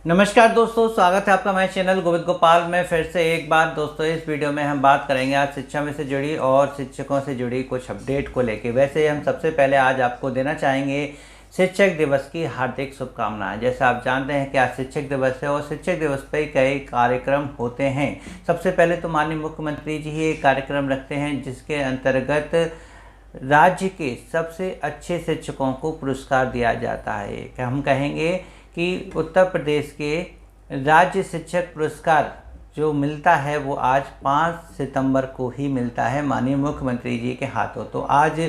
नमस्कार दोस्तों, स्वागत है आपका हमारे चैनल गोविंद गोपाल में। फिर से एक बार दोस्तों इस वीडियो में हम बात करेंगे आज शिक्षा में से जुड़ी और शिक्षकों से जुड़ी कुछ अपडेट को लेके। वैसे हम सबसे पहले आज आपको देना चाहेंगे शिक्षक दिवस की हार्दिक शुभकामनाएं। जैसा आप जानते हैं कि आज शिक्षक दिवस है और शिक्षक दिवस पर कई कार्यक्रम होते हैं। सबसे पहले तो माननीय मुख्यमंत्री जी ही एक कार्यक्रम रखते हैं जिसके अंतर्गत राज्य के सबसे अच्छे शिक्षकों को पुरस्कार दिया जाता है। हम कहेंगे कि उत्तर प्रदेश के राज्य शिक्षक पुरस्कार जो मिलता है वो आज 5 सितंबर को ही मिलता है माननीय मुख्यमंत्री जी के हाथों। तो आज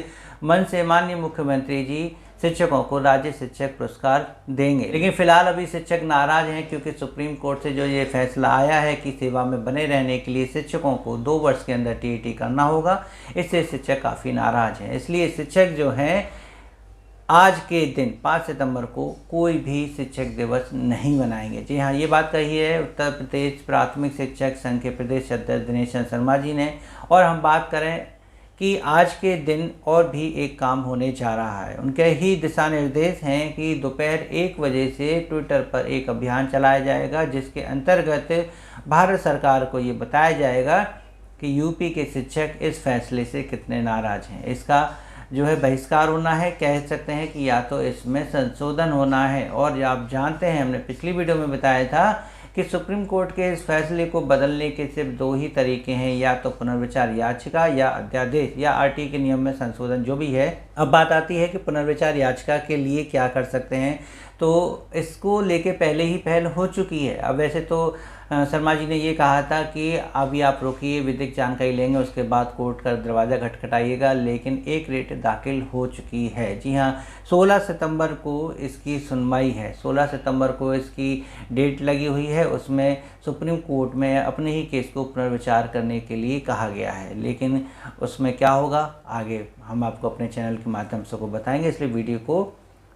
मन से माननीय मुख्यमंत्री जी शिक्षकों को राज्य शिक्षक पुरस्कार देंगे। लेकिन फिलहाल अभी शिक्षक नाराज हैं क्योंकि सुप्रीम कोर्ट से जो ये फैसला आया है कि सेवा में बने रहने के लिए शिक्षकों को 2 वर्ष के अंदर टीईटी करना होगा, इससे शिक्षक काफ़ी नाराज हैं। इसलिए शिक्षक जो हैं आज के दिन 5 सितंबर को कोई भी शिक्षक दिवस नहीं मनाएंगे। जी हाँ, ये बात कही है उत्तर प्रदेश प्राथमिक शिक्षक संघ के प्रदेश अध्यक्ष दिनेश शर्मा जी ने। और हम बात करें कि आज के दिन और भी एक काम होने जा रहा है। उनके ही दिशा निर्देश हैं कि दोपहर 1 बजे से ट्विटर पर एक अभियान चलाया जाएगा जिसके अंतर्गत भारत सरकार को ये बताया जाएगा कि यूपी के शिक्षक इस फैसले से कितने नाराज़ हैं। इसका जो है बहिष्कार होना है, कह सकते हैं कि या तो इसमें संशोधन होना है। और आप जानते हैं हमने पिछली वीडियो में बताया था कि सुप्रीम कोर्ट के इस फैसले को बदलने के सिर्फ 2 ही तरीके हैं, या तो पुनर्विचार याचिका या अध्यादेश या आरटी के नियम में संशोधन जो भी है। अब बात आती है कि पुनर्विचार याचिका के लिए क्या कर सकते हैं, तो इसको लेके पहले ही पहल हो चुकी है। अब वैसे तो शर्मा जी ने ये कहा था कि अभी आप रोकिए, विधिक जानकारी लेंगे, उसके बाद कोर्ट का दरवाज़ा खटखटाइएगा, लेकिन एक रिट दाखिल हो चुकी है। जी हाँ, 16 सितंबर को इसकी सुनवाई है। 16 सितंबर को इसकी डेट लगी हुई है। उसमें सुप्रीम कोर्ट में अपने ही केस को पुनर्विचार करने के लिए कहा गया है। लेकिन उसमें क्या होगा आगे हम आपको अपने चैनल के माध्यम से को बताएंगे, इसलिए वीडियो को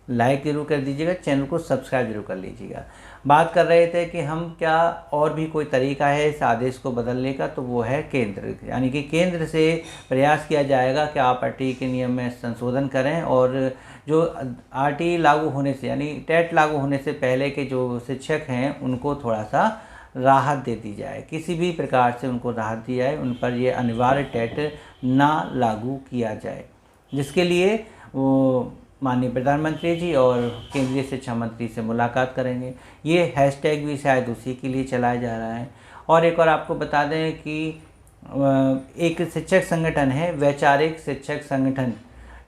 लाइक ज़रूर कर दीजिएगा, चैनल को सब्सक्राइब जरूर कर लीजिएगा। बात कर रहे थे कि हम क्या और भी कोई तरीका है इस आदेश को बदलने का, तो वो है केंद्र, यानी कि केंद्र से प्रयास किया जाएगा कि आप आरटी के नियम में संशोधन करें और जो आरटी लागू होने से यानी टेट लागू होने से पहले के जो शिक्षक हैं उनको थोड़ा सा राहत दे दी जाए, किसी भी प्रकार से उनको राहत दी जाए, उन पर ये अनिवार्य टेट ना लागू किया जाए, जिसके लिए वो माननीय प्रधानमंत्री जी और केंद्रीय शिक्षा मंत्री से मुलाकात करेंगे। ये हैशटैग भी शायद उसी के लिए चलाया जा रहा है। और एक और आपको बता दें कि एक शिक्षक संगठन है वैचारिक शिक्षक संगठन,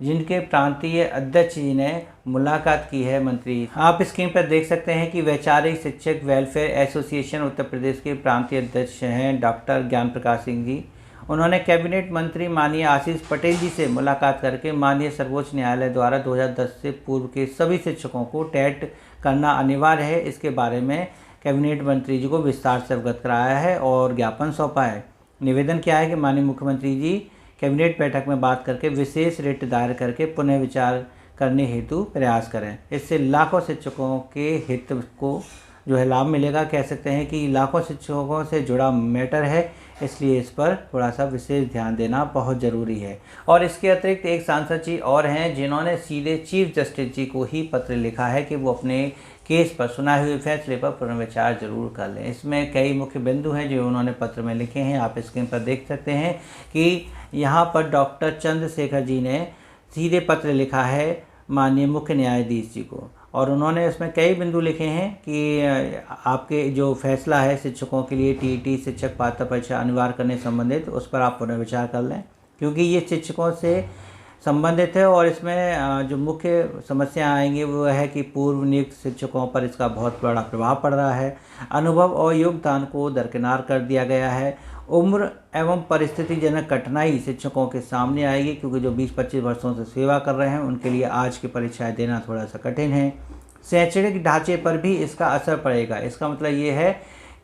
जिनके प्रांतीय अध्यक्ष जी ने मुलाकात की है मंत्री। आप स्क्रीन पर देख सकते हैं कि वैचारिक शिक्षक वेलफेयर एसोसिएशन उत्तर प्रदेश के प्रांतीय अध्यक्ष हैं डॉक्टर ज्ञान प्रकाश सिंह जी। उन्होंने कैबिनेट मंत्री माननीय आशीष पटेल जी से मुलाकात करके माननीय सर्वोच्च न्यायालय द्वारा 2010 से पूर्व के सभी शिक्षकों को टेट करना अनिवार्य है, इसके बारे में कैबिनेट मंत्री जी को विस्तार से अवगत कराया है और ज्ञापन सौंपा है। निवेदन किया है कि माननीय मुख्यमंत्री जी कैबिनेट बैठक में बात करके विशेष रिट दायर करके पुनः विचार करने हेतु प्रयास करें। इससे लाखों शिक्षकों के हित को जो है लाभ मिलेगा। कह सकते हैं कि लाखों शिक्षकों से जुड़ा मैटर है, इसलिए इस पर थोड़ा सा विशेष ध्यान देना बहुत ज़रूरी है। और इसके अतिरिक्त एक सांसद जी और हैं जिन्होंने सीधे चीफ जस्टिस जी को ही पत्र लिखा है कि वो अपने केस पर सुनाए हुए फैसले पर पुनर्विचार जरूर कर लें। इसमें कई मुख्य बिंदु हैं जो उन्होंने पत्र में लिखे हैं, आप स्क्रीन पर देख सकते हैं कि यहाँ पर डॉक्टर चंद्रशेखर जी ने सीधे पत्र लिखा है माननीय मुख्य न्यायाधीश जी को, और उन्होंने इसमें कई बिंदु लिखे हैं कि आपके जो फैसला है शिक्षकों के लिए टीईटी शिक्षक पात्रता परीक्षा अनिवार्य करने संबंधित, उस पर आप पुनर्विचार कर लें, क्योंकि ये शिक्षकों से संबंधित है। और इसमें जो मुख्य समस्या आएंगी वो है कि पूर्व नियुक्त शिक्षकों पर इसका बहुत बड़ा प्रभाव पड़ रहा है। अनुभव और योगदान को दरकिनार कर दिया गया है। उम्र एवं परिस्थितिजनक कठिनाई शिक्षकों के सामने आएगी, क्योंकि जो 20-25 वर्षों से सेवा कर रहे हैं उनके लिए आज की परीक्षाएं देना थोड़ा सा कठिन है। शैक्षणिक ढांचे पर भी इसका असर पड़ेगा। इसका मतलब ये है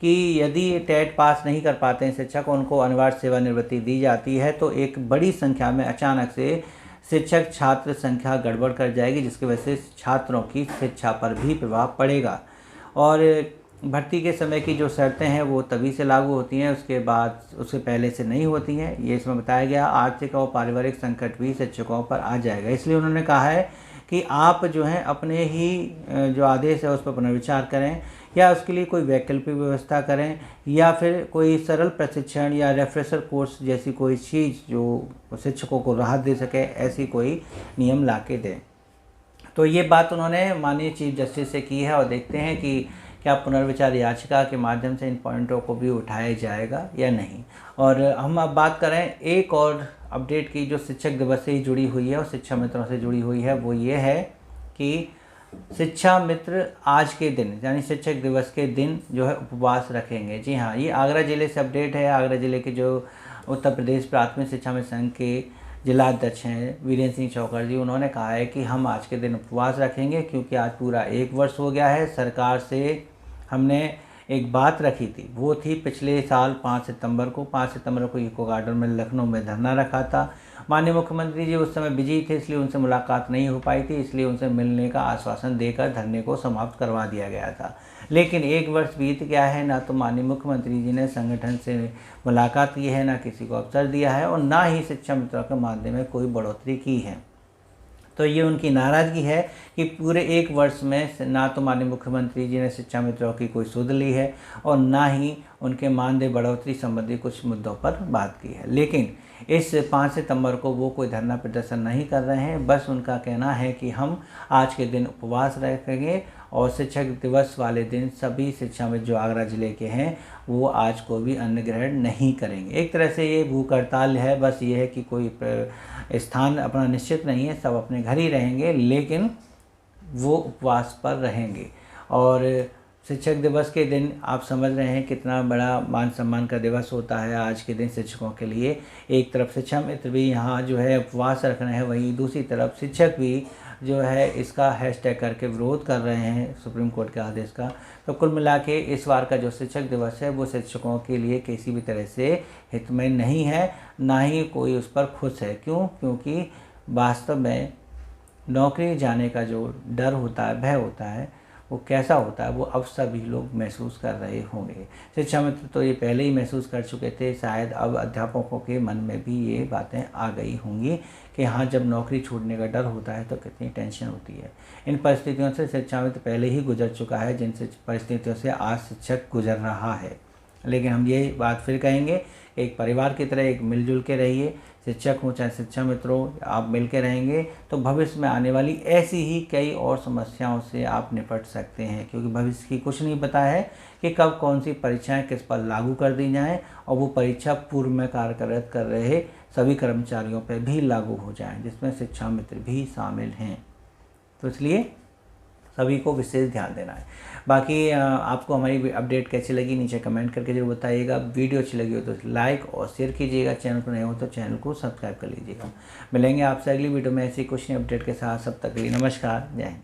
कि यदि टेट पास नहीं कर पाते हैं शिक्षक, उनको अनिवार्य सेवानिवृत्ति दी जाती है, तो एक बड़ी संख्या में अचानक से शिक्षक छात्र संख्या गड़बड़ कर जाएगी, जिसकी वजह से छात्रों की शिक्षा पर भी प्रभाव पड़ेगा। और भर्ती के समय की जो शर्तें हैं वो तभी से लागू होती हैं, उसके पहले से नहीं होती हैं। ये इसमें बताया गया। आर्थिक और पारिवारिक संकट भी शिक्षकों पर आ जाएगा, इसलिए उन्होंने कहा है कि आप जो हैं अपने ही जो आदेश है उस पर पुनर्विचार करें, या उसके लिए कोई वैकल्पिक व्यवस्था करें, या फिर कोई सरल प्रशिक्षण या रेफ्रेशर कोर्स जैसी कोई चीज़ जो शिक्षकों को राहत दे सके, ऐसी कोई नियम ला के दें। तो ये बात उन्होंने माननीय चीफ जस्टिस से की है और देखते हैं कि क्या पुनर्विचार याचिका के माध्यम से इन पॉइंटों को भी उठाया जाएगा या नहीं। और हम अब बात करें एक और अपडेट की जो शिक्षक दिवस से ही जुड़ी हुई है और शिक्षा मित्रों से जुड़ी हुई है, वो ये है कि शिक्षा मित्र आज के दिन यानी शिक्षक दिवस के दिन जो है उपवास रखेंगे। जी हाँ, ये आगरा ज़िले से अपडेट है। आगरा ज़िले के जो उत्तर प्रदेश प्राथमिक शिक्षा मित्र संघ के जिला अध्यक्ष हैं वीरेंद्र सिंह चौकर जी, उन्होंने कहा है कि हम आज के दिन उपवास रखेंगे क्योंकि आज पूरा 1 वर्ष हो गया है। सरकार से हमने एक बात रखी थी, वो थी पिछले साल 5 सितंबर को इको गार्डन में लखनऊ में धरना रखा था। माननीय मुख्यमंत्री जी उस समय बिजी थे, इसलिए उनसे मुलाकात नहीं हो पाई थी, इसलिए उनसे मिलने का आश्वासन देकर धरने को समाप्त करवा दिया गया था। लेकिन 1 वर्ष बीत गया है, ना तो माननीय मुख्यमंत्री जी ने संगठन से मुलाकात की है, ना किसी को अवसर दिया है और ना ही शिक्षा मित्रों के मानदेय में कोई बढ़ोतरी की है। तो ये उनकी नाराज़गी है कि पूरे 1 वर्ष में ना तो माननीय मुख्यमंत्री जी ने शिक्षा मित्रों की कोई सुध ली है और ना ही उनके मानदेय बढ़ोतरी संबंधी कुछ मुद्दों पर बात की है। लेकिन इस 5 सितंबर को वो कोई धरना प्रदर्शन नहीं कर रहे हैं, बस उनका कहना है कि हम आज के दिन उपवास रखेंगे और शिक्षक दिवस वाले दिन सभी शिक्षा मित्र जो आगरा ज़िले के हैं वो आज को भी अन्न ग्रहण नहीं करेंगे। एक तरह से ये भूख हड़ताल है, बस ये है कि कोई स्थान अपना निश्चित नहीं है, सब अपने घर ही रहेंगे, लेकिन वो उपवास पर रहेंगे। और शिक्षक दिवस के दिन आप समझ रहे हैं कितना बड़ा मान सम्मान का दिवस होता है आज के दिन शिक्षकों के लिए। एक तरफ शिक्षा मित्र भी यहाँ जो है उपवास रख रहे हैं, वहीं दूसरी तरफ शिक्षक भी जो है इसका हैशटैग करके विरोध कर रहे हैं सुप्रीम कोर्ट के आदेश का। तो कुल मिला के इस बार का जो शिक्षक दिवस है वो शिक्षकों के लिए किसी भी तरह से हितमय नहीं है, ना ही कोई उस पर खुश है। क्यों? क्योंकि वास्तव में नौकरी जाने का जो डर होता है, भय होता है, वो कैसा होता है वो अब सभी लोग महसूस कर रहे होंगे। शिक्षा मित्र तो ये पहले ही महसूस कर चुके थे, शायद अब अध्यापकों के मन में भी ये बातें आ गई होंगी कि हाँ, जब नौकरी छूटने का डर होता है तो कितनी टेंशन होती है। इन परिस्थितियों से शिक्षा मित्र पहले ही गुजर चुका है, जिन परिस्थितियों से आज शिक्षक गुजर रहा है। लेकिन हम ये बात फिर कहेंगे, एक परिवार की तरह एक मिलजुल के रहिए। शिक्षक हो चाहे शिक्षा मित्र हो, आप मिल के रहेंगे तो भविष्य में आने वाली ऐसी ही कई और समस्याओं से आप निपट सकते हैं, क्योंकि भविष्य की कुछ नहीं पता है कि कब कौन सी परीक्षाएं किस पर लागू कर दी जाएं और वो परीक्षा पूर्व में कार्यरत कर रहे सभी कर्मचारियों पर भी लागू हो जाएं, जिसमें शिक्षा मित्र भी शामिल हैं। तो इसलिए सभी को विशेष ध्यान देना है। बाकी आपको हमारी अपडेट कैसी लगी नीचे कमेंट करके जरूर बताइएगा। वीडियो अच्छी लगी हो तो लाइक और शेयर कीजिएगा, चैनल पर नए हो तो चैनल को सब्सक्राइब कर लीजिएगा। मिलेंगे आपसे अगली वीडियो में ऐसी कुछ नई अपडेट के साथ। सब तक के लिए नमस्कार, जय हिंद।